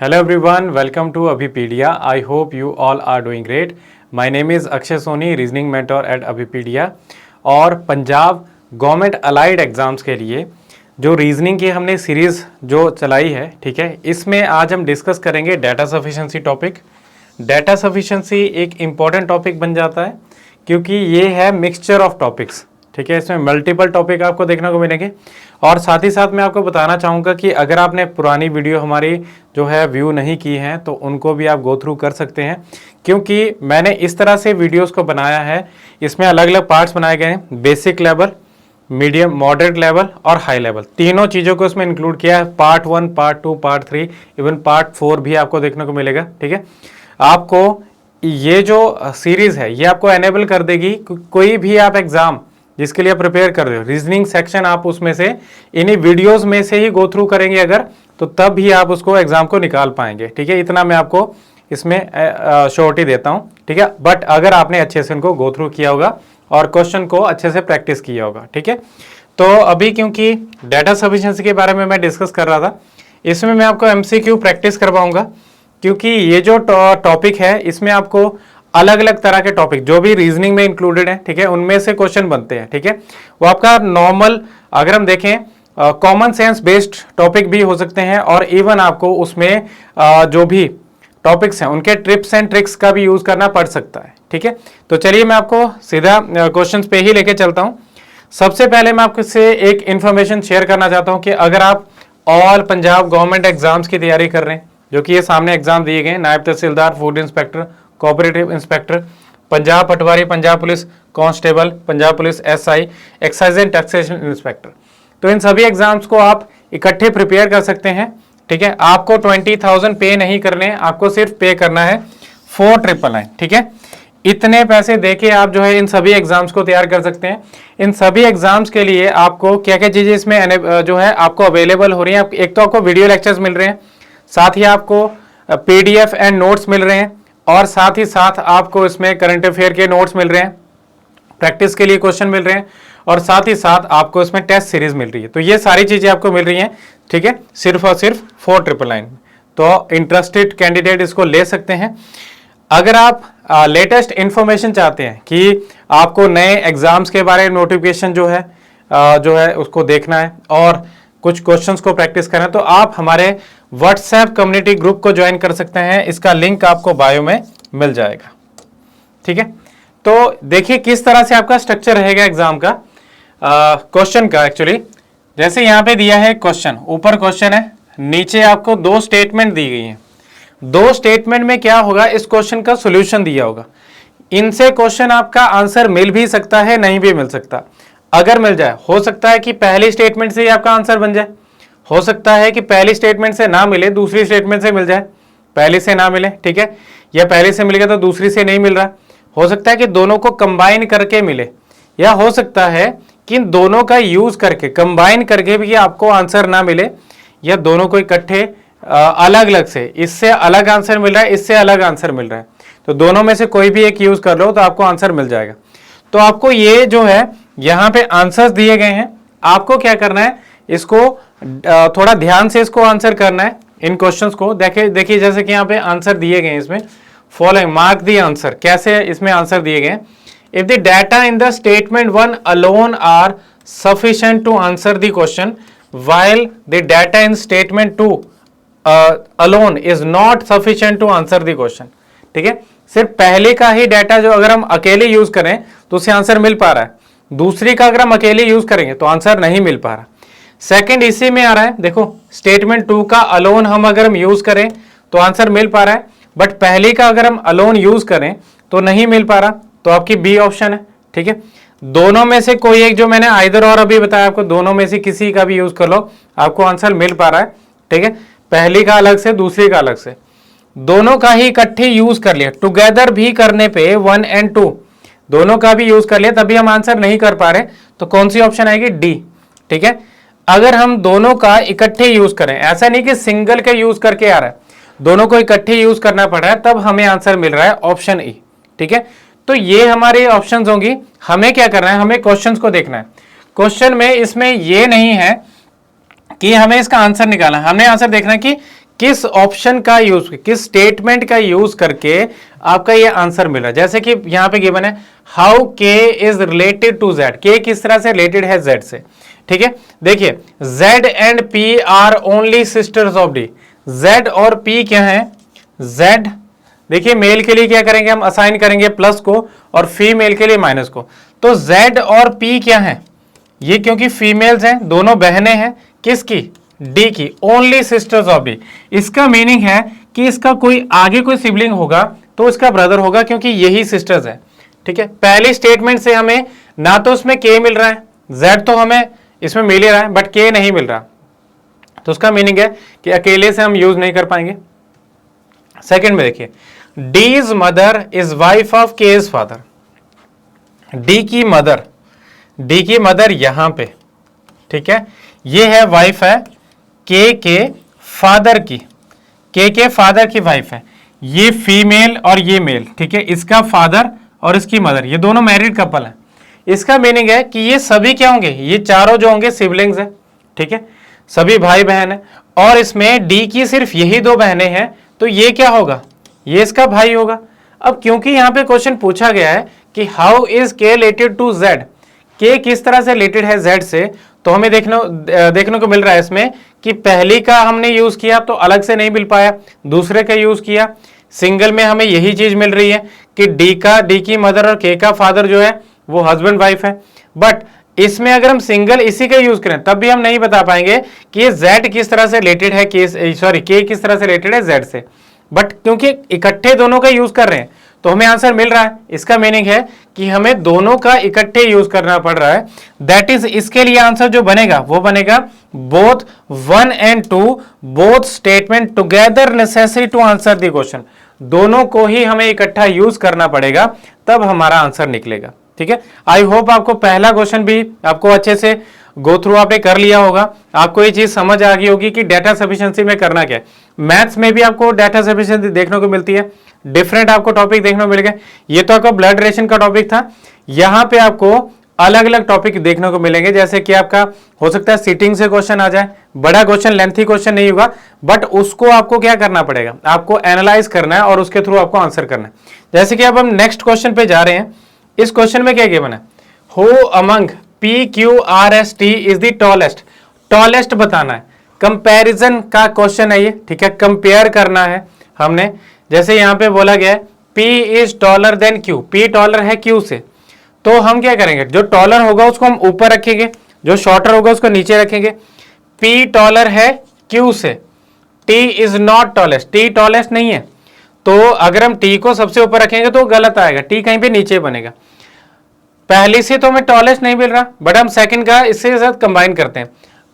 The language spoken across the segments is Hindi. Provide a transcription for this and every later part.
Hello everyone, welcome to Abhipedia. I hope you all are doing great. My name is Akshay Soni, reasoning mentor at Abhipedia। और पंजाब गवर्नमेंट अलाइड एग्ज़ाम्स के लिए जो रीजनिंग की हमने सीरीज़ जो चलाई है, ठीक है, इसमें आज हम डिस्कस करेंगे data sufficiency topic. Data sufficiency एक इम्पॉर्टेंट टॉपिक बन जाता है क्योंकि ये है मिक्सचर ऑफ टॉपिक्स, ठीक है। इसमें मल्टीपल टॉपिक आपको देखने को मिलेंगे। और साथ ही साथ मैं आपको बताना चाहूँगा कि अगर आपने पुरानी वीडियो हमारी जो है व्यू नहीं की हैं तो उनको भी आप गो थ्रू कर सकते हैं, क्योंकि मैंने इस तरह से वीडियोस को बनाया है। इसमें अलग अलग पार्ट्स बनाए गए हैं, basic level, medium, moderate level और हाई लेवल, तीनों चीज़ों को इसमें इंक्लूड किया है। Part 1, part 2, part 3, even part 4 भी आपको देखने को मिलेगा, ठीक है। आपको ये जो सीरीज़ है ये आपको एनेबल कर देगी कोई भी आप एग्ज़ाम जिसके लिए आप प्रिपेयर कर रहे हो, रीजनिंग सेक्शन आप उसमें से इन्हीं वीडियोस में से ही गो थ्रू करेंगे अगर, तो तब भी आप उसको एग्जाम को निकाल पाएंगे, ठीक है। इतना मैं आपको इसमें श्योरिटी देता हूँ, ठीक है। बट अगर आपने अच्छे से इनको गो थ्रू किया होगा और क्वेश्चन को अच्छे से प्रैक्टिस किया होगा, ठीक है। तो अभी क्योंकि डाटा सफिशिएंसी के बारे में मैं डिस्कस कर रहा था, इसमें मैं आपको MCQ प्रैक्टिस करवाऊंगा, क्योंकि ये जो टॉपिक है इसमें आपको अलग अलग तरह के टॉपिक जो भी रीजनिंग में इंक्लूडेड है, ठीक है, उनमें से क्वेश्चन बनते हैं, ठीक है। वो आपका नॉर्मल, अगर हम देखें, कॉमन सेंस बेस्ड टॉपिक भी हो सकते हैं, और इवन आपको उसमें जो भी टॉपिक्स हैं उनके ट्रिप्स एंड ट्रिक्स का भी यूज करना पड़ सकता है, ठीक है। तो चलिए मैं आपको सीधा क्वेश्चंस पे ही लेके चलता हूं। सबसे पहले मैं आपको से एक इंफॉर्मेशन शेयर करना चाहता हूं कि अगर आप ऑल पंजाब गवर्नमेंट एग्जाम्स की तैयारी कर रहे हैं, जो कि ये सामने एग्जाम दिए गए, नायब तहसीलदार, food inspector, cooperative inspector, Punjab पटवारी, Punjab police constable, Punjab police SI, excise and taxation inspector, तो इन सभी एग्जाम्स को आप इकट्ठे प्रिपेयर कर सकते हैं, ठीक है। आपको 20,000 पे नहीं करने, आपको सिर्फ पे करना है 4,999, ठीक है। इतने पैसे देके आप जो है इन सभी एग्जाम्स को तैयार कर सकते हैं। इन सभी एग्जाम्स के लिए आपको क्या क्या चीजें इसमें जो है आपको अवेलेबल हो रही है। एक तो आपको वीडियो लेक्चर्स मिल रहे हैं, साथ ही आपको PDF एंड नोट्स मिल रहे हैं, और साथ ही साथ आपको इसमें करंट अफेयर के नोट्स मिल रहे हैं, प्रैक्टिस के लिए क्वेश्चन मिल रहे हैं, और साथ ही साथ आपको इसमें टेस्ट सीरीज मिल रही है। तो ये सारी चीजें आपको मिल रही हैं, ठीक है, सिर्फ और सिर्फ 4,999। तो इंटरेस्टेड कैंडिडेट इसको ले सकते हैं। अगर आप लेटेस्ट इंफॉर्मेशन चाहते हैं कि आपको नए एग्जाम्स के बारे में नोटिफिकेशन जो है उसको देखना है और कुछ क्वेश्चंस को प्रैक्टिस करना है, तो आप हमारे व्हाट्सएप कम्युनिटी ग्रुप को ज्वाइन कर सकते हैं। इसका लिंक आपको बायो में मिल जाएगा, ठीक है। तो देखिए किस तरह से आपका स्ट्रक्चर रहेगा एग्जाम का, क्वेश्चन का। एक्चुअली जैसे यहाँ पे दिया है क्वेश्चन, ऊपर क्वेश्चन है, नीचे आपको 2 स्टेटमेंट दी गई है। 2 स्टेटमेंट में क्या होगा, इस क्वेश्चन का सोल्यूशन दिया होगा। इनसे क्वेश्चन आपका आंसर मिल भी सकता है, नहीं भी मिल सकता। अगर मिल जाए, हो सकता है कि पहली स्टेटमेंट से ही आपका आंसर बन जाए, हो सकता है कि पहली स्टेटमेंट से ना मिले, दूसरी स्टेटमेंट से मिल जाए, पहली से ना मिले, ठीक है, या पहले से मिल गया तो दूसरी से नहीं मिल रहा। हो सकता है कि दोनों को कंबाइन करके मिले, या हो सकता है कि इन दोनों का यूज करके, कंबाइन करके भी आपको आंसर ना मिले, या दोनों को इकट्ठे अलग अलग से, इससे अलग आंसर मिल रहा है, इससे अलग आंसर मिल रहा है, तो दोनों में से कोई भी एक यूज कर लो तो आपको आंसर मिल जाएगा। तो आपको ये जो है यहाँ पे आंसर्स दिए गए हैं, आपको क्या करना है, इसको थोड़ा ध्यान से इसको आंसर करना है। इन क्वेश्चंस को देखिए जैसे कि यहाँ पे आंसर दिए गए हैं, इसमें फॉलोइंग मार्क द आंसर, कैसे इसमें आंसर दिए गए हैं। If the data in the statement 1 alone are sufficient to answer the question, while the data in statement 2 alone is not sufficient to answer the question, ठीक है। सिर्फ पहले का ही डाटा जो अगर हम अकेले यूज करें तो उससे आंसर मिल पा रहा है, दूसरी का अगर हम अकेले यूज करेंगे तो आंसर नहीं मिल पा रहा। सेकंड इसी में आ रहा है, देखो स्टेटमेंट 2 का अलोन अगर हम यूज करें तो आंसर मिल पा रहा है, बट पहले का अगर हम अलोन यूज करें तो नहीं मिल पा रहा, तो आपकी बी ऑप्शन है, ठीक है। दोनों में से कोई एक, जो मैंने आइदर और अभी बताया आपको, दोनों में से किसी का भी यूज कर लो, आपको आंसर मिल पा रहा है, ठीक है। पहली का अलग से, दूसरी का अलग से, दोनों का ही इकट्ठे यूज कर लिया, टुगेदर भी करने पे 1 और 2 दोनों का भी यूज कर लिया, तभी हम आंसर नहीं कर पा रहे, तो कौन सी ऑप्शन आएगी, डी, ठीक है। अगर हम दोनों का इकट्ठे यूज करें, ऐसा नहीं कि सिंगल का यूज करके आ रहा है, दोनों को इकट्ठे यूज करना पड़ रहा है, तब हमें आंसर मिल रहा है ऑप्शन ई, ठीक है। तो ये हमारे ऑप्शंस होंगी। हमें क्या करना है, हमें क्वेश्चंस को देखना है। क्वेश्चन में इसमें ये नहीं है कि हमें इसका आंसर निकालना है, हमें आंसर देखना है कि किस ऑप्शन का यूज, किस स्टेटमेंट का यूज करके आपका ये आंसर मिल रहा है। जैसे कि यहां पे गिवन है हाउ के इज रिलेटेड टू जेड, के किस तरह से रिलेटेड है जेड से। ठीक है, देखिए Z and P R only sisters of D. Z और पी क्या है, जेड देखिए मेल के लिए क्या करेंगे हम, असाइन करेंगे प्लस को और फीमेल के लिए माइनस को। तो जेड और पी क्या है, ये क्योंकि फीमेल्स हैं, दोनों बहनें हैं, किसकी, डी की, ओनली सिस्टर्स ऑफ डी। इसका मीनिंग है कि इसका कोई आगे कोई सिबलिंग होगा तो इसका ब्रदर होगा, क्योंकि यही सिस्टर्स है। ठीक है, पहली स्टेटमेंट से हमें ना तो उसमें के मिल रहा है, जेड तो हमें इसमें मिल ही रहा है बट के नहीं मिल रहा, तो उसका मीनिंग है कि अकेले से हम यूज नहीं कर पाएंगे। सेकंड में देखिए डीज मदर इज वाइफ ऑफ के इज फादर। डी की मदर, डी की मदर यहां पे, ठीक है, ये है वाइफ है के फादर की, के फादर की वाइफ है। ये फीमेल और ये मेल, ठीक है, इसका फादर और इसकी मदर, ये दोनों मैरिड कपल है। इसका मीनिंग है कि ये सभी क्या होंगे, ये चारों जो होंगे सिबलिंग्स है। ठीक है, सभी भाई बहन है, और इसमें डी की सिर्फ यही दो बहनें हैं, तो ये क्या होगा, ये इसका भाई होगा। अब क्योंकि यहां पे क्वेश्चन पूछा गया है कि हाउ इज के रिलेटेड टू जेड, के किस तरह से रिलेटेड है जेड से, तो हमें देखने को मिल रहा है इसमें कि पहली का हमने यूज किया तो अलग से नहीं मिल पाया, दूसरे का यूज किया, सिंगल में हमें यही चीज मिल रही है कि डी की मदर और के का फादर जो है वो हस्बैंड वाइफ है। बट इसमें अगर हम सिंगल इसी का यूज करें तब भी हम नहीं बता पाएंगे कि ये जेड किस तरह से रिलेटेड है के किस तरह से रिलेटेड है जेड से। बट क्योंकि इकट्ठे दोनों का यूज कर रहे हैं तो हमें आंसर मिल रहा है। इसका मीनिंग है कि हमें दोनों का इकट्ठे यूज करना पड़ रहा है। दैट इज, इसके लिए आंसर जो बनेगा वो बनेगा both 1 and 2 both statement together necessary to answer the question. दोनों को ही हमें इकट्ठा यूज करना पड़ेगा तब हमारा आंसर निकलेगा। ठीक है, आई होप आपको पहला क्वेश्चन भी आपको अच्छे से गो थ्रू आपने कर लिया होगा, आपको ये चीज समझ आ गई होगी कि डेटा सफिशिएंसी में करना क्या है। मैथ्स में भी आपको डेटा सफिशिएंसी देखने को मिलती है, डिफरेंट आपको टॉपिक देखने को मिल गए। ये तो आपका ब्लड रिलेशन का टॉपिक था, यहां पे आपको अलग अलग टॉपिक देखने को मिलेंगे। जैसे कि आपका हो सकता है सीटिंग से क्वेश्चन आ जाए, बड़ा क्वेश्चन, लेंथी क्वेश्चन नहीं होगा, बट उसको आपको क्या करना पड़ेगा, आपको एनालाइज करना है और उसके थ्रू आपको आंसर करना है। जैसे कि अब हम नेक्स्ट क्वेश्चन पे जा रहे हैं। इस क्वेश्चन में क्या गिवन है, who among PQRST is the tallest, tallest बताना है, कंपैरिजन का क्वेश्चन है ये। ठीक है, कंपेयर करना है हमने। जैसे यहां पे बोला गया है P is taller than Q, P taller है Q से, तो हम क्या करेंगे, जो टॉलर होगा उसको हम ऊपर रखेंगे, जो शॉर्टर होगा उसको नीचे रखेंगे। P टॉलर है Q से, T is not tallest, T tallest नहीं है, तो अगर हम T को सबसे ऊपर रखेंगे तो गलत आएगा, T कहीं पे नीचे बनेगा। पहली से तो हमें टॉलेस्ट नहीं मिल रहा, बट हम सेकंड का इससे साथ कंबाइन करते हैं।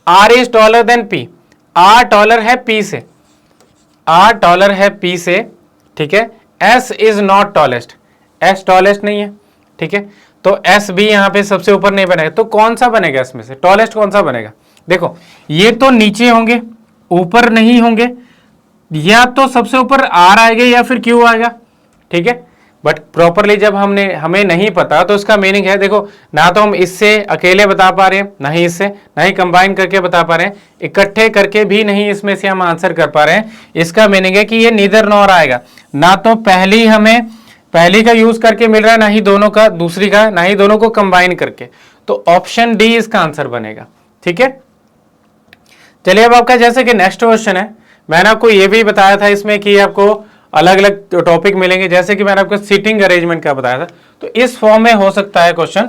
R is taller than P, R taller है P से, R टॉलर है P से, ठीक है। S is not tallest, S tallest नहीं है, ठीक है, तो S भी यहां पे सबसे ऊपर नहीं बनेगा, तो कौन सा बनेगा इसमें से, टॉलेस्ट कौन सा बनेगा। देखो ये तो नीचे होंगे, ऊपर नहीं होंगे, या तो सबसे ऊपर R आएगा या फिर Q आएगा, ठीक है। बट प्रॉपरली जब हमें नहीं पता तो इसका मीनिंग है, देखो ना तो हम इससे अकेले बता पा रहे हैं, ना ही इससे, ना ही कंबाइन करके बता पा रहे हैं, इकट्ठे करके भी नहीं इसमें से हम आंसर कर पा रहे हैं। इसका मीनिंग है कि ये नीदर नॉर आएगा, ना तो पहली का यूज करके मिल रहा है, ना ही दोनों का दूसरी का, ना ही दोनों को कंबाइन करके, तो ऑप्शन डी इसका आंसर बनेगा। ठीक है, चलिए अब आपका जैसे कि नेक्स्ट क्वेश्चन है, मैंने आपको ये भी बताया था इसमें कि आपको अलग अलग टॉपिक मिलेंगे, जैसे कि मैंने आपको सीटिंग अरेंजमेंट का बताया था, तो इस फॉर्म में हो सकता है क्वेश्चन।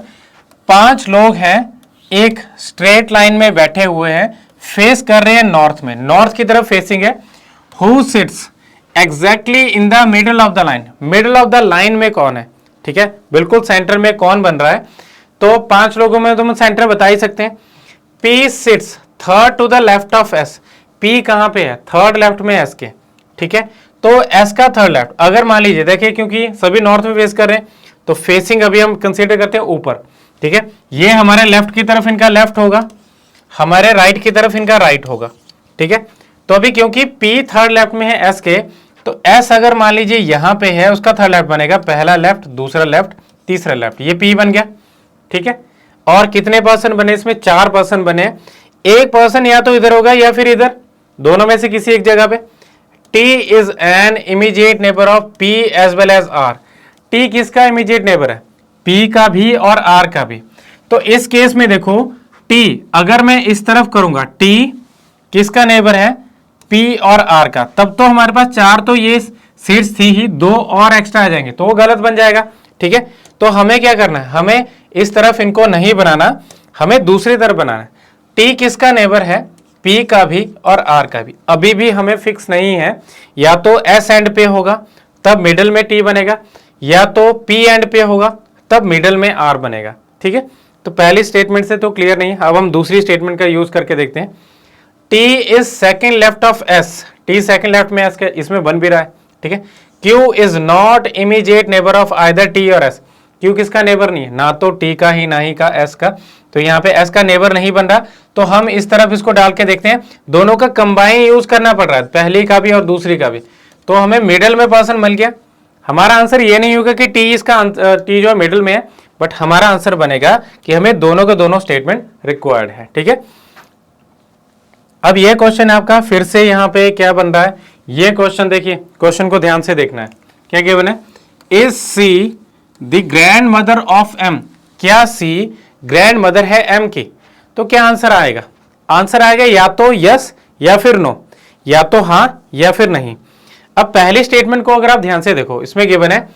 5 लोग हैं, एक स्ट्रेट लाइन में बैठे हुए हैं, फेस कर रहे हैं नॉर्थ में, नॉर्थ की तरफ फेसिंग है। Who sits exactly in the middle of the line, middle of the line में कौन है, ठीक है, बिल्कुल सेंटर में कौन बन रहा है। तो 5 लोगों में तुम सेंटर बता ही सकते हैं। P sits third to the left of S, P कहां पे है, थर्ड लेफ्ट में S के, ठीक है, तो S का थर्ड लेफ्ट। अगर मान लीजिए देखिए, क्योंकि सभी नॉर्थ में फेस कर रहे हैं तो फेसिंग अभी हम कंसीडर करते हैं ऊपर, ठीक है, ये हमारे लेफ्ट की तरफ इनका लेफ्ट होगा, हमारे राइट की तरफ इनका राइट होगा, ठीक है। तो अभी क्योंकि P थर्ड लेफ्ट में है S के, तो S अगर मान लीजिए यहां पे है, उसका थर्ड लेफ्ट बनेगा, पहला लेफ्ट, दूसरा लेफ्ट, तीसरा लेफ्ट, ये P बन गया, ठीक है। और कितने पर्सन बने इसमें, 4 पर्सन बने। एक पर्सन या तो इधर होगा या फिर इधर, दोनों में से किसी एक जगह पे। T is an immediate neighbour of P as well as R। T किसका इमीडिएट नेबर है? P का भी और R का भी। तो इस केस में देखो T अगर मैं इस तरफ करूंगा, T किसका नेबर है? P और R का, तब तो हमारे पास 4 तो ये सीट्स थी ही, 2 और एक्स्ट्रा आ जाएंगे तो वो गलत बन जाएगा। ठीक है, तो हमें क्या करना है, हमें इस तरफ इनको नहीं बनाना, हमें दूसरी तरफ बनाना है। T किसका नेबर है? P का भी और R का भी। अभी भी हमें फिक्स नहीं है, या तो S एंड पे होगा तब मिडल में T बनेगा, या तो P एंड पे होगा तब मिडल में R बनेगा। ठीक है, तो पहली स्टेटमेंट से तो क्लियर नहीं है। अब हम दूसरी स्टेटमेंट का यूज करके देखते हैं। T is second left of S, T second left में S के, इसमें बन भी रहा है। ठीक है, Q is not immediate neighbour of either T और S। Q किसका नेबर नहीं है? ना तो T का ही ना ही का S का, तो यहाँ पे S का नेबर नहीं बन रहा, तो हम इस तरफ इसको डाल के देखते हैं। दोनों का कंबाइन यूज करना पड़ रहा है, पहली का भी और दूसरी का भी, तो हमें मिडल में पर्सन मिल गया। हमारा आंसर ये नहीं होगा कि T इसका T जो मिडल में है, बट हमारा आंसर बनेगा कि हमें दोनों के दोनों स्टेटमेंट रिक्वायर्ड है। ठीक है, अब ये क्वेश्चन आपका फिर से यहाँ पे क्या बन रहा है, ये क्वेश्चन देखिए, क्वेश्चन को ध्यान से देखना है। क्या गिवन है? Is C the grandmother of M. क्या सी ग्रैंड मदर है एम की? तो क्या आंसर आएगा? आंसर आएगा या तो यस या फिर नो, या तो हाँ या फिर नहीं। अब पहली स्टेटमेंट को अगर आप ध्यान से देखो, इसमें गिवन है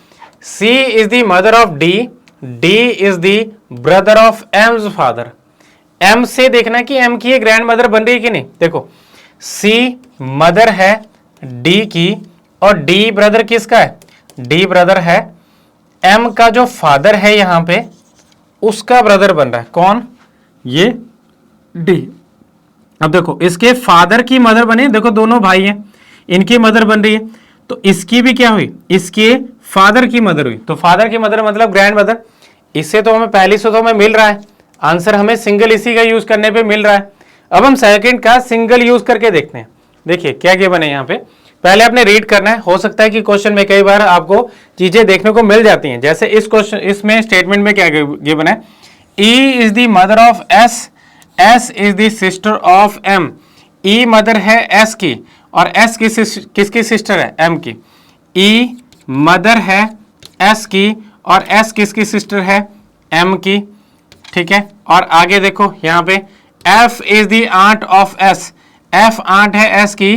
C is the mother of D, D is the brother of M's father. M से देखना कि एम की ग्रैंड मदर बन रही है कि नहीं। देखो सी मदर है डी की और डी ब्रदर किसका है? डी ब्रदर है एम का जो फादर है यहां पे, उसका ब्रदर बन रहा है। कौन? ये डी। अब देखो इसके फादर की मदर बनी, देखो दोनों भाई हैं, इनकी मदर बन रही है, तो इसकी भी क्या हुई? इसके फादर की मदर हुई। तो फादर की मदर मतलब ग्रैंड मदर। इससे तो हमें पहले से तो हमें मिल रहा है आंसर, हमें सिंगल इसी का यूज करने पे मिल रहा है। अब हम सेकंड का सिंगल यूज करके देखते हैं। देखिए क्या गिवन है यहाँ पे, पहले आपने रीड करना है। हो सकता है कि क्वेश्चन में कई बार आपको चीजें देखने को मिल जाती हैं, जैसे इस क्वेश्चन, इसमें स्टेटमेंट में क्या गिवन है? E is the mother of S, S is the sister of M। E mother है S की और S किसकी सिस्टर है? M की। E मदर है S की और S किसकी सिस्टर है? M की। ठीक है, और आगे देखो यहाँ पे F is the aunt of S, F aunt है S की,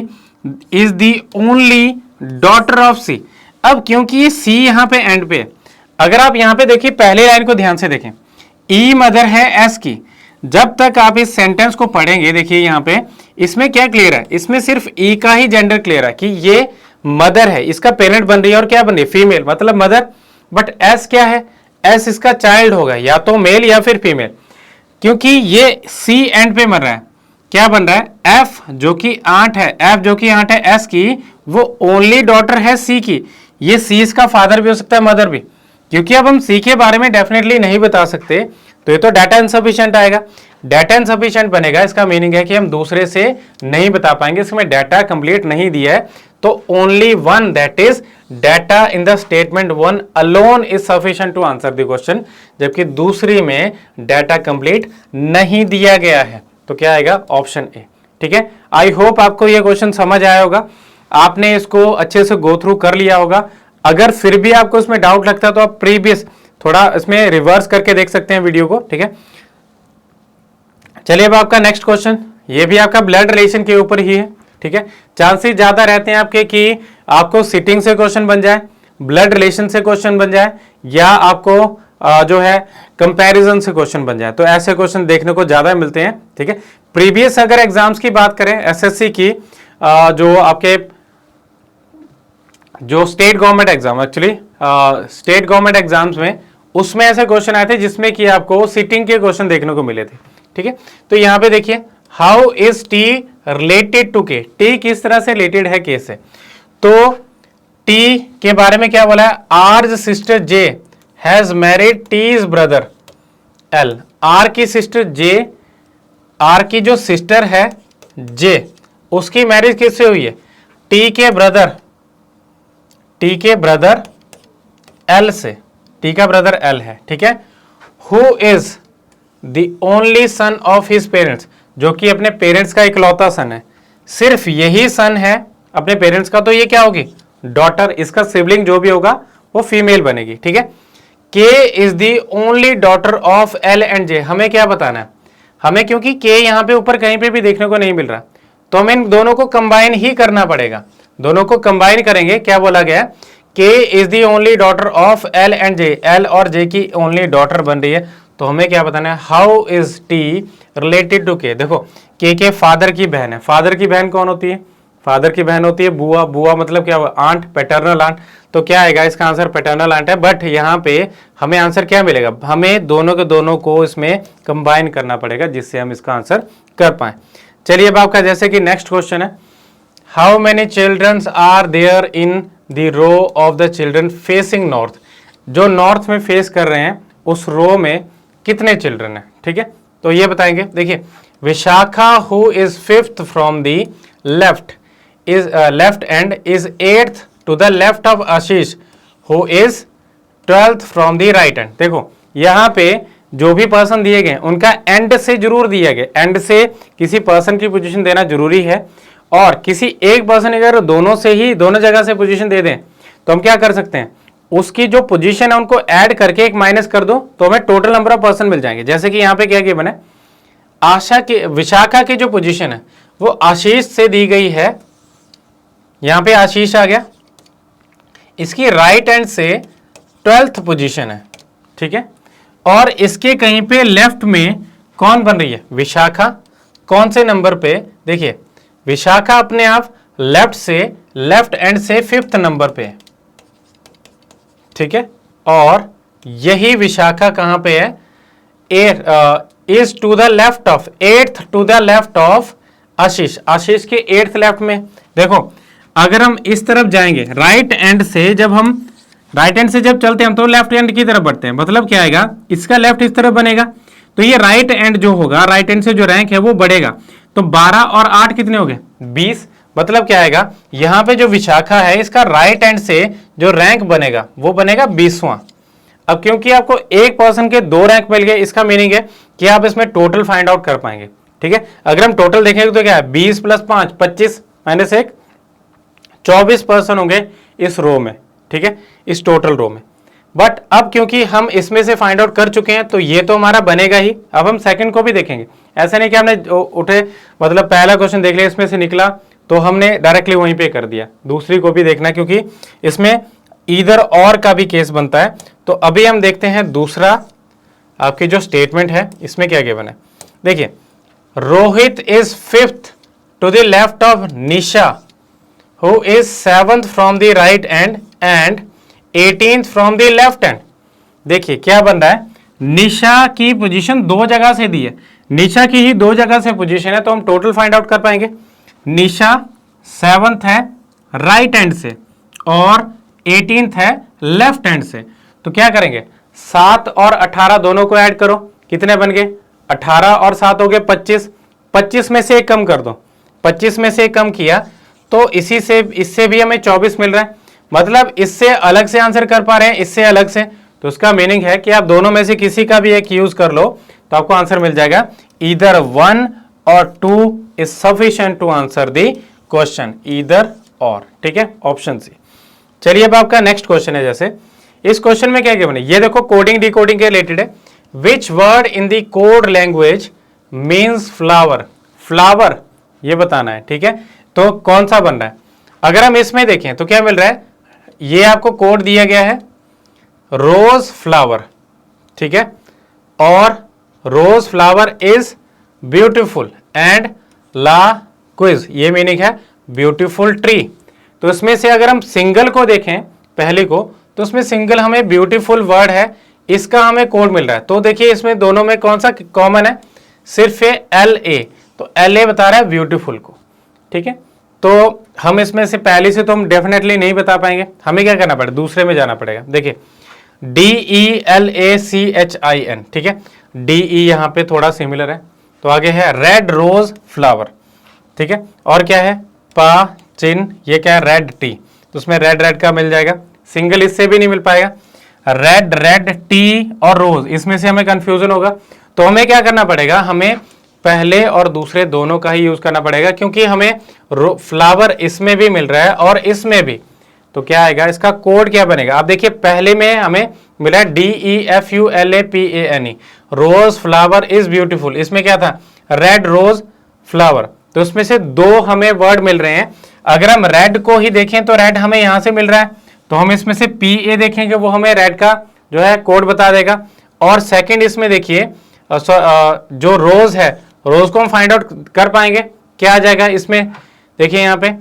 is the only daughter of C। अब क्योंकि ये C यहाँ पे एंड पे, अगर आप यहाँ पे देखिए पहले लाइन को ध्यान से देखें, E मदर है S की। जब तक आप इस सेंटेंस को पढ़ेंगे, देखिए यहाँ पे इसमें क्या क्लियर है, इसमें सिर्फ E का ही जेंडर क्लियर है कि ये मदर है, इसका पेरेंट बन रही है और क्या बन रही है? फीमेल, मतलब मदर। बट S क्या है? S इसका चाइल्ड होगा, या तो मेल या फिर फीमेल, क्योंकि ये C एंड पे मर रहा है। क्या बन रहा है? F जो कि आंट है, F जो कि आंट है S की, वो ओनली डॉटर है C की। ये C इसका फादर भी हो सकता है, मदर भी, क्योंकि अब हम C के बारे में डेफिनेटली नहीं बता सकते, तो ये तो डाटा इनसफिशिएंट आएगा। डाटा इनसफिशिएंट बनेगा, इसका मीनिंग है कि हम दूसरे से नहीं बता पाएंगे, इसमें डाटा कंप्लीट नहीं दिया है, तो only one, that is data in the statement one alone is sufficient to answer the question, जबकि दूसरी में डाटा कंप्लीट नहीं दिया गया है। तो क्या आएगा? Option A. ठीक है, आई होप आपको यह क्वेश्चन समझ आया होगा, आपने इसको अच्छे से गो थ्रू कर लिया होगा। अगर फिर भी आपको इसमें डाउट लगता है तो आप प्रीवियस थोड़ा इसमें रिवर्स करके देख सकते हैं वीडियो को। ठीक है, चलिए अब आपका नेक्स्ट क्वेश्चन, ये भी आपका ब्लड रिलेशन के ऊपर ही है। ठीक है, चांसेस ज्यादा रहते हैं आपके कि आपको सिटिंग से क्वेश्चन बन जाए, ब्लड रिलेशन से क्वेश्चन बन जाए, या आपको जो है कंपैरिजन से क्वेश्चन बन जाए, तो ऐसे क्वेश्चन देखने को ज्यादा मिलते हैं। ठीक है, प्रीवियस अगर एग्जाम्स की बात करें, एसएससी की जो आपके जो state government exam, actually state government exams में, उसमें ऐसे क्वेश्चन आए थे जिसमें कि आपको सिटिंग के क्वेश्चन देखने को मिले थे। ठीक है, तो यहां पे देखिए, how is T related to K? T किस तरह से रिलेटेड है के से? तो टी के बारे में क्या बोला है? R's sister J has married T's brother L. R की सिस्टर जे, आर की जो सिस्टर है जे, उसकी मैरिज किससे हुई है? टी के ब्रदर, टी के ब्रदर एल से, टी का ब्रदर एल है। ठीक है, who is the only son of his parents, जो कि अपने पेरेंट्स का इकलौता सन है, सिर्फ यही सन है अपने पेरेंट्स का, तो ये क्या होगी, डॉटर। इसका सिबलिंग जो भी होगा वो फीमेल बनेगी, ठीक है। K is the only daughter of L and J, हमें क्या बताना है, हमें क्योंकि के यहाँ पे ऊपर कहीं पे भी देखने को नहीं मिल रहा, तो हमें इन दोनों को कंबाइन ही करना पड़ेगा। दोनों को कंबाइन करेंगे, क्या बोला गया, के is the only daughter of L and J, L और जे की ओनली डॉटर बन रही है। तो हमें क्या बताना है, how is T related to K. देखो के फादर की बहन है, फादर की बहन कौन होती है, फादर की बहन होती है बुआ, बुआ मतलब क्या हुआ, आंट, पैटर्नल आंट। तो क्या आएगा, इसका आंसर पैटर्नल आंट है। बट यहाँ पे हमें आंसर क्या मिलेगा, हमें दोनों के दोनों को इसमें कंबाइन करना पड़ेगा जिससे हम इसका आंसर कर पाए। चलिए अब आपका जैसे कि नेक्स्ट क्वेश्चन है, how many childrens are there in the row of the children facing north. जो नॉर्थ में फेस कर रहे हैं उस रो में कितने चिल्ड्रन हैं, ठीक है। तो ये बताएंगे, देखिए Vishakha who is fifth from the left is left and is eighth to the left of Ashish who is 12th from the right end. देखो यहाँ पे जो भी पर्सन दिए गए उनका एंड से जरूर दिया गया, एंड से किसी पर्सन की पोजीशन देना जरूरी है। और किसी एक पर्सन अगर दोनों से ही, दोनों जगह से पोजीशन दे दें तो हम क्या कर सकते हैं, उसकी जो पोजीशन है उनको ऐड करके एक माइनस कर दो तो हमें टोटल नंबर ऑफ पर्सन मिल जाएंगे। जैसे कि यहाँ पे क्या गिवन है, आशा के, विशाखा की जो पोजीशन है वो आशीष से दी गई है, यहाँ पे आशीष आ गया, इसकी राइट हैंड से 12th पोजीशन है, ठीक है। और इसके कहीं पे लेफ्ट में कौन बन रही है, विशाखा, कौन से नंबर पे, देखिए विशाखा अपने आप लेफ्ट से, लेफ्ट एंड से 5th नंबर पे है, ठीक है। और यही विशाखा कहां पे है, is to the left of, 8th to the left of Ashish, Ashish के 8th लेफ्ट में। देखो अगर हम इस तरफ जाएंगे राइट एंड से, जब हम राइट हैंड से जब चलते हैं तो लेफ्ट हैंड की तरफ बढ़ते हैं, मतलब क्या आएगा, इसका लेफ्ट इस तरफ बनेगा, तो ये राइट हैंड जो होगा, राइट हैंड से जो रैंक है वो बढ़ेगा। तो 12 और 8 कितने हो गए, 20। मतलब क्या आएगा, यहां पे जो विशाखा है इसका राइट हैंड से जो रैंक बनेगा वो बनेगा 20वां। अब क्योंकि आपको एक पर्सन के 2 रैंक मिल गए, इसका मीनिंग है कि आप इसमें टोटल फाइंड आउट कर पाएंगे, ठीक है। अगर हम टोटल देखेंगे तो क्या है, 20 + 5 25 - 1 24 पर्सन होंगे इस रो में, ठीक है, इस टोटल रो में। बट अब क्योंकि हम इसमें से फाइंड आउट कर चुके हैं तो ये तो हमारा बनेगा ही। अब हम सेकंड को भी देखेंगे, ऐसा नहीं कि हमने उठे मतलब पहला क्वेश्चन देख लिया इसमें से निकला तो हमने डायरेक्टली वहीं पे कर दिया, दूसरी को भी देखना क्योंकि इसमें ईदर और का भी केस बनता है। तो अभी हम देखते हैं दूसरा आपकी जो स्टेटमेंट है इसमें क्या गिवन है। देखिए Rohit is 5th to the left of Nisha who is 7th from the right end 18th from the left hand. देखिए क्या बन रहा है, निशा की पोजीशन 2 जगह से दी है, निशा की ही 2 जगह से पोजीशन है, तो हम टोटल फाइंड आउट कर पाएंगे। निशा 7th है राइट हैंड से और 18th है लेफ्ट हैंड से, तो क्या करेंगे 7 और 18 दोनों को ऐड करो, कितने बन गए 18 और 7 हो गए 25, 25 में से एक कम कर दो, 25 में से एक कम किया तो इसी से, इससे भी हमें 24 मिल रहा है, मतलब इससे अलग से आंसर कर पा रहे हैं, इससे अलग से, तो उसका मीनिंग है कि आप दोनों में से किसी का भी एक यूज कर लो तो आपको आंसर मिल जाएगा। ईदर 1 और 2 is sufficient to answer the question, either और, ठीक है, ऑप्शन सी। चलिए अब आपका नेक्स्ट क्वेश्चन है, जैसे इस क्वेश्चन में क्या गिवन है, ये देखो कोडिंग डिकोडिंग के रिलेटेड है। Which word in the code language means flower, flower ये बताना है, ठीक है। तो कौन सा बन रहा है, अगर हम इसमें देखें तो क्या मिल रहा है, ये आपको कोड दिया गया है रोज फ्लावर, ठीक है, और rose flower is beautiful and ला क्विज, ये मीनिंग है ब्यूटीफुल ट्री। तो इसमें से अगर हम सिंगल को देखें पहले को, तो उसमें सिंगल हमें ब्यूटीफुल वर्ड है, इसका हमें कोड मिल रहा है। तो देखिए इसमें दोनों में कौन सा कॉमन है, सिर्फ LA, तो LA बता रहा है ब्यूटीफुल को, ठीक है। तो हम इसमें से पहले से तो हम डेफिनेटली नहीं बता पाएंगे, हमें क्या करना पड़ेगा, दूसरे में जाना पड़ेगा। देखिए DELACHIN, ठीक है, DE यहाँ पे थोड़ा सिमिलर है, तो आगे है रेड रोज फ्लावर, ठीक है, और क्या है पा चिन, ये क्या है रेड टी, तो उसमें रेड रेड का मिल जाएगा, सिंगल इससे भी नहीं मिल पाएगा, रेड रेड टी और रोज, इसमें से हमें कंफ्यूजन होगा, तो हमें क्या करना पड़ेगा, हमें पहले और दूसरे दोनों का ही यूज करना पड़ेगा, क्योंकि हमें फ्लावर इसमें भी मिल रहा है और इसमें भी। तो क्या आएगा, इसका कोड क्या बनेगा? आप देखिए पहले में हमें मिला है DEFULAPANE, rose flower is beautiful. इसमें क्या था? Red rose flower. तो इसमें से दो हमें वर्ड मिल रहे हैं। अगर हम रेड को ही देखें तो रेड हमें यहां से मिल रहा है, तो हम इसमें से PA देखेंगे, वो हमें रेड का जो है कोड बता देगा। और सेकंड इसमें देखिए जो रोज है, रोज को हम फाइंड आउट कर पाएंगे, क्या आ जाएगा इसमें? देखिए यहाँ पे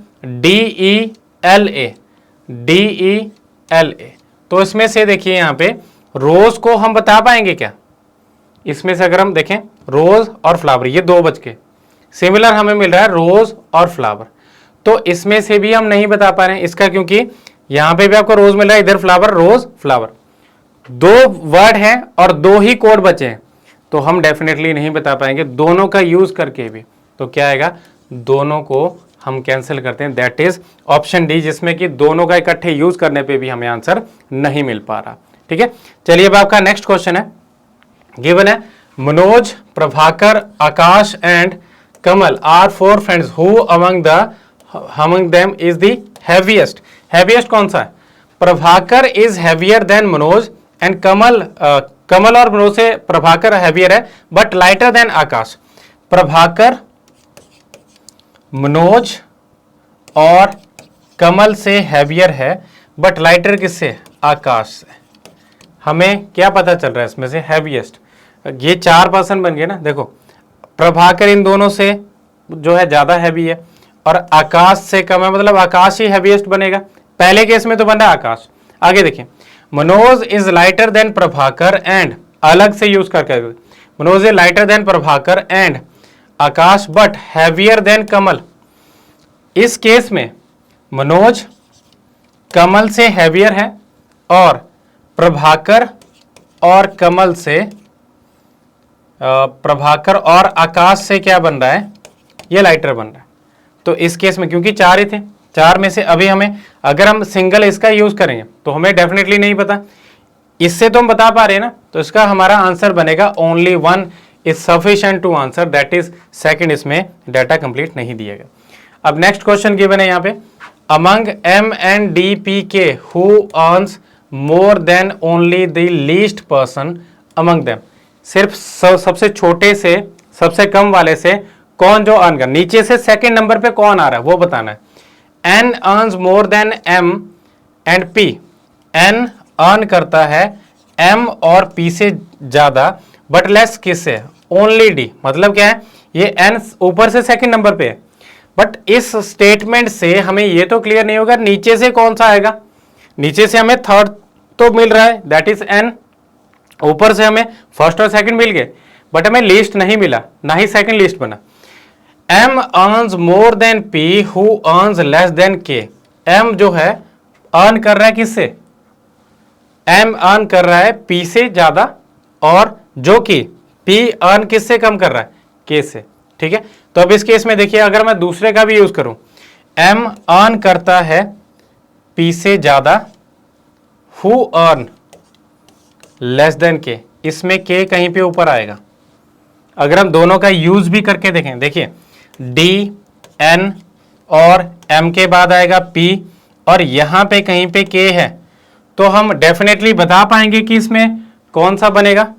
DELA। तो इसमें से देखिए यहाँ पे रोज को हम बता पाएंगे क्या? इसमें से अगर हम देखें रोज और फ्लावर, ये दो बच के सिमिलर हमें मिल रहा है रोज और फ्लावर। तो इसमें से भी हम नहीं बता पा रहे हैं इसका, क्योंकि यहां पे भी आपको रोज मिल रहा है, इधर फ्लावर, रोज फ्लावर। दो वर्ड हैं और दो ही कोड बचे हैं, तो हम डेफिनेटली नहीं बता पाएंगे दोनों का यूज करके भी। तो क्या आएगा? दोनों को हम कैंसिल करते हैं, दैट इज ऑप्शन डी, जिसमें कि दोनों का इकट्ठे यूज करने पे भी हमें आंसर नहीं मिल पा रहा। ठीक है, चलिए अब आपका नेक्स्ट क्वेश्चन है, गिवन है Manoj, Prabhakar, Akash and Kamal are 4 friends, who among them is the heaviest. Heaviest कौन सा है? Prabhakar is heavier than Manoj and Kamal और मनोज से प्रभाकर हैवियर है but lighter than Akash. Prabhakar Manoj और कमल से हैवियर है बट लाइटर किससे? आकाश से। हमें क्या पता चल रहा है इसमें से? हैवीएस्ट। ये 4 पर्सन बन गए ना। देखो प्रभाकर इन दोनों से जो है ज्यादा हैवी है और आकाश से कम है, मतलब आकाश ही हैवीएस्ट बनेगा। पहले केस में तो बन रहा है आकाश। आगे देखिए, Manoj is lighter than Prabhakar and, अलग से यूज करके, Manoj is lighter than Prabhakar and Akash but heavier than Kamal. इस केस में मनोज कमल से हैवियर है और प्रभाकर और कमल से प्रभाकर और आकाश से क्या बन रहा है? ये लाइटर बन रहा है। तो इस केस में क्योंकि 4 ही थे, 4 में से अभी हमें अगर हम सिंगल इसका यूज करेंगे तो हमें डेफिनेटली नहीं पता। इससे तो हम बता पा रहे हैं ना, तो इसका हमारा आंसर बनेगा only 1 is sufficient to answer, that is second. इसमें डाटा कंप्लीट नहीं दिया गया। अब नेक्स्ट क्वेश्चन गिवन है यहाँ पे, among MNDPK who earns more than only the least person among them. सिर्फ सबसे छोटे से सबसे कम वाले से कौन जो अर्न कर, नीचे से सेकंड नंबर पे कौन आ रहा है वो बताना है। N earns more than M and P। N earn करता है M और P से ज्यादा बट लेस किससे? Only D। मतलब क्या है? ये N ऊपर से सेकंड नंबर पे है, बट इस स्टेटमेंट से हमें ये तो क्लियर नहीं होगा नीचे से कौन सा आएगा। नीचे से हमें थर्ड तो मिल रहा है, दैट इज N। ऊपर से हमें फर्स्ट और सेकंड मिल गए बट हमें लिस्ट नहीं मिला, ना ही सेकंड लिस्ट बना। M earns more than P who earns less than K। M जो है अर्न कर रहा है किससे? M अर्न कर रहा है P से ज्यादा, और जो कि P अर्न किससे कम कर रहा है? K से। ठीक है, तो अब इस केस में देखिए अगर मैं दूसरे का भी यूज करूं, M अर्न करता है P से ज्यादा, who earn less than K, इसमें K कहीं पे ऊपर आएगा। अगर हम दोनों का यूज भी करके देखें, देखिए D N और M के बाद आएगा P और यहां पे कहीं पे K है, तो हम डेफिनेटली बता पाएंगे कि इसमें कौन सा बनेगा?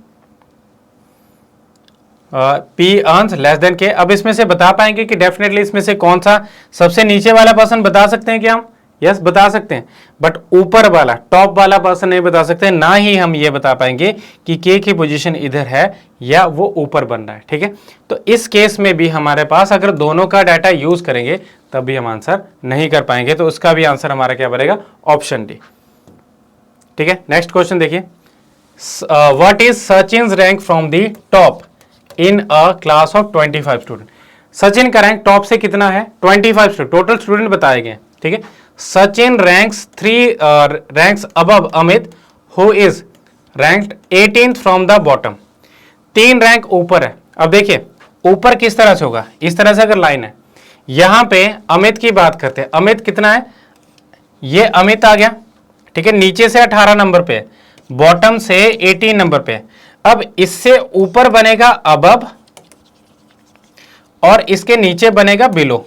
P earns less than K। अब इसमें से बता पाएंगे कि डेफिनेटली इसमें से कौन सा सबसे नीचे वाला पर्सन बता सकते हैं क्या हम? यस बता सकते हैं, बट ऊपर वाला टॉप वाला पर्सन नहीं बता सकते। ना ही हम ये बता पाएंगे कि K की पोजीशन इधर है या वो ऊपर बन रहा है। ठीक है, तो इस केस में भी हमारे पास अगर दोनों का डाटा यूज करेंगे तब भी हम आंसर नहीं कर पाएंगे, तो उसका भी आंसर हमारा क्या बनेगा? Option D. ठीक है, नेक्स्ट क्वेश्चन देखिए, what is Sachin rank from the top in a class of 25 student. Sachin का रैंक टॉप से कितना है? 25 स्टूडेंट, टोटल स्टूडेंट बताए गए। ठीक है, Sachin ranks 3 ranks above Amit who is ranked 18th from the bottom. 3 rank ऊपर है। अब देखिए ऊपर किस तरह से होगा, इस तरह से अगर लाइन है, यहां पे अमित की बात करते हैं। अमित कितना है? ये अमित आ गया। ठीक है, नीचे से 18 नंबर पे, बॉटम से 18 नंबर पे। अब इससे ऊपर बनेगा अबव और इसके नीचे बनेगा बिलो,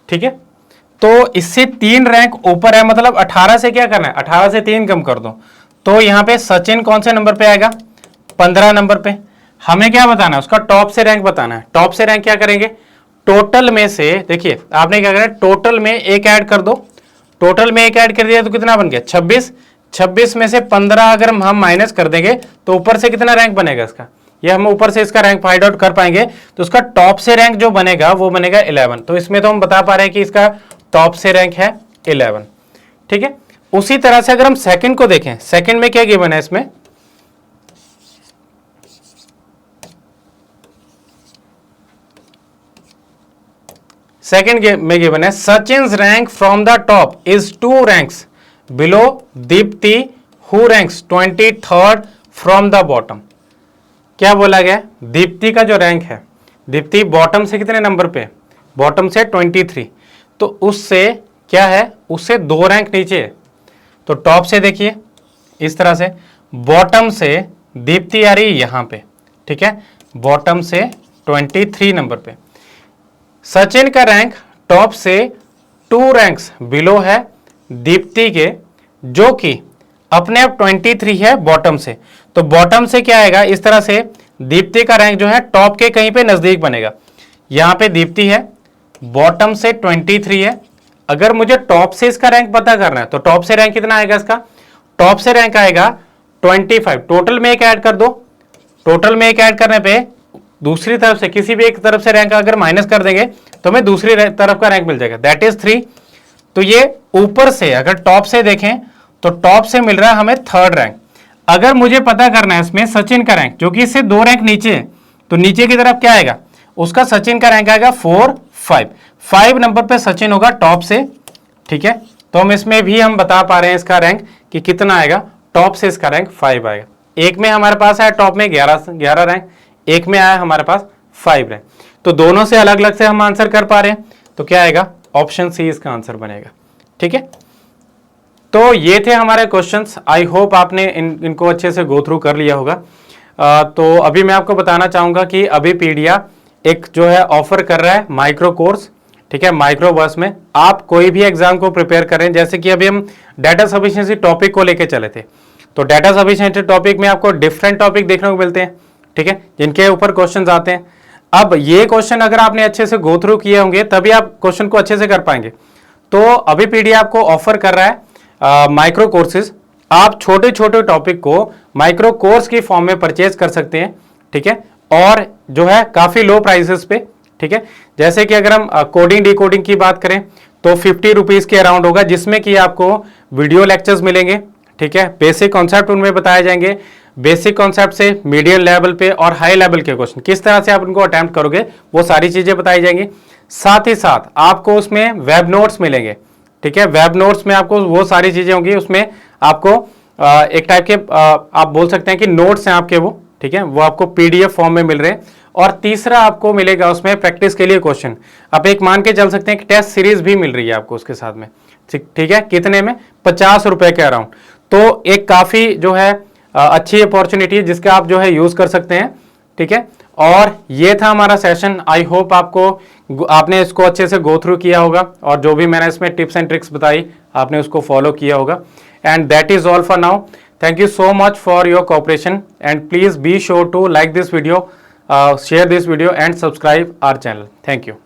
ठीक है। तो इससे 3 रैंक ऊपर है, मतलब 18 से क्या करना है, 18 से 3 कम कर दो। तो यहां पे सचिन कौन से नंबर पे आएगा, 15 नंबर पे। हमें क्या बताना है, उसका टॉप से रैंक बताना है। टॉप से रैंक क्या करेंगे, टोटल में से, देखिए आपने क्या करा, टोटल में एक ऐड कर दो। टोटल में एक ऐड कर दिया तो कितना बन गया, 26। 26 में से 15 अगर हम माइनस कर देंगे तो ऊपर से कितना रैंक बनेगा इसका, ये हम ऊपर से इसका रैंक फाइंड आउट कर पाएंगे। तो उसका टॉप से रैंक जो बनेगा वो बनेगा 11। तो इसमें तो हम बता पा रहे हैं कि इसका टॉप से रैंक है 11, ठीक है। उसी तरह से अगर हम सेकंड को देखें, सेकंड में क्या गिवन है, इसमें सेकंड में गिवन है Sachin's rank from the top is 2 ranks below Deepti who ranks 23rd from the bottom. क्या बोला गया, दीप्ति का जो रैंक है, दीप्ति बॉटम से कितने नंबर पे, बॉटम से 23, तो उससे क्या है, उससे 2 रैंक नीचे है। तो टॉप से देखिए इस तरह से, बॉटम से दीप्ति आ रही है यहां पे, ठीक है, बॉटम से 23 नंबर पे। सचिन का रैंक टॉप से 2 रैंक्स बिलो है दीप्ति के, जो कि अपने आप 23 है बॉटम से। तो बॉटम से क्या आएगा, इस तरह से दीप्ति का रैंक जो है टॉप के कहीं पे नजदीक बनेगा। यहां पे दीप्ति है, बॉटम से 23 है। अगर मुझे टॉप से इसका रैंक पता करना है तो टॉप से रैंक कितना आएगा इसका, टॉप से रैंक आएगा 25। टोटल में एक ऐड कर दो, टोटल में एक ऐड करने पे दूसरी तरफ से किसी भी एक तरफ से रैंक अगर माइनस कर देंगे तो हमें दूसरी तरफ का रैंक मिल जाएगा, दैट इज 3। तो ये ऊपर से अगर टॉप से देखें तो टॉप से मिल रहा है हमें 3rd रैंक। अगर मुझे पता करना है इसमें सचिन का रैंक, जो कि इससे 2 रैंक नीचे है, तो नीचे की तरफ क्या आएगा, उसका सचिन का रैंक आएगा 4, 5 नंबर पे सचिन होगा टॉप से, ठीक है। तो हम इसमें भी हम बता पा रहे हैं इसका रैंक कि कितना आएगा, टॉप से इसका रैंक 5 आएगा। एक में हमारे पास है टॉप में 11 रैंक, एक में आया हमारे पास 5 रैंक। तो दोनों से अलग अलग से हम आंसर कर पा रहे हैं, तो क्या आएगा, ऑप्शन सी इसका आंसर बनेगा, ठीक है। तो ये थे हमारे क्वेश्चंस। आई होप आपने इनको अच्छे से गो थ्रू कर लिया होगा। तो अभी मैं आपको बताना चाहूँगा कि अभिपीडिया एक जो है ऑफर कर रहा है माइक्रो कोर्स, ठीक है, माइक्रोवर्स में आप कोई भी एग्जाम को प्रिपेयर करें। जैसे कि अभी हम डाटा सफिशिएंसी टॉपिक को लेके चले थे, तो डाटा सफिशिएंसी टॉपिक में आपको डिफरेंट टॉपिक देखने को मिलते हैं, ठीक है, जिनके ऊपर क्वेश्चन आते हैं। अब ये क्वेश्चन अगर आपने अच्छे से गो थ्रू किए होंगे तभी आप क्वेश्चन को अच्छे से कर पाएंगे। तो अभिपीडिया आपको ऑफर कर रहा है माइक्रो कोर्सेज। आप छोटे छोटे टॉपिक को माइक्रो कोर्स की फॉर्म में परचेज कर सकते हैं, ठीक है, और जो है काफी लो प्राइसेस पे, ठीक है। जैसे कि अगर हम कोडिंग डिकोडिंग की बात करें तो 50 रुपीज के अराउंड होगा, जिसमें कि आपको वीडियो लेक्चर्स मिलेंगे, ठीक है, बेसिक कॉन्सेप्ट उनमें बताए जाएंगे, बेसिक कॉन्सेप्ट से मीडियम लेवल पे और हाई लेवल के क्वेश्चन किस तरह से आप उनको अटेम्प्ट करोगे वो सारी चीजें बताई जाएंगी। साथ ही साथ आपको उसमें वेब नोट्स मिलेंगे, ठीक है, वेब नोट्स में आपको वो सारी चीजें होंगी, उसमें आपको एक टाइप के आप बोल सकते हैं कि नोट्स हैं आपके वो, ठीक है, वो आपको पीडीएफ फॉर्म में मिल रहे हैं। और तीसरा आपको मिलेगा उसमें प्रैक्टिस के लिए क्वेश्चन। आप एक मान के चल सकते हैं कि टेस्ट सीरीज भी मिल रही है आपको उसके साथ में, ठीक है, कितने में, 50 रुपए के अराउंड। तो एक काफी जो है अच्छी अपॉर्चुनिटी है जिसका आप जो है यूज कर सकते हैं, ठीक है। और ये था हमारा सेशन। आई होप आपने इसको अच्छे से गो थ्रू किया होगा और जो भी मैंने इसमें टिप्स एंड ट्रिक्स बताई आपने उसको फॉलो किया होगा। And that is all for now. Thank you so much for your cooperation and please be sure to like this video, share this video and subscribe our channel. Thank you.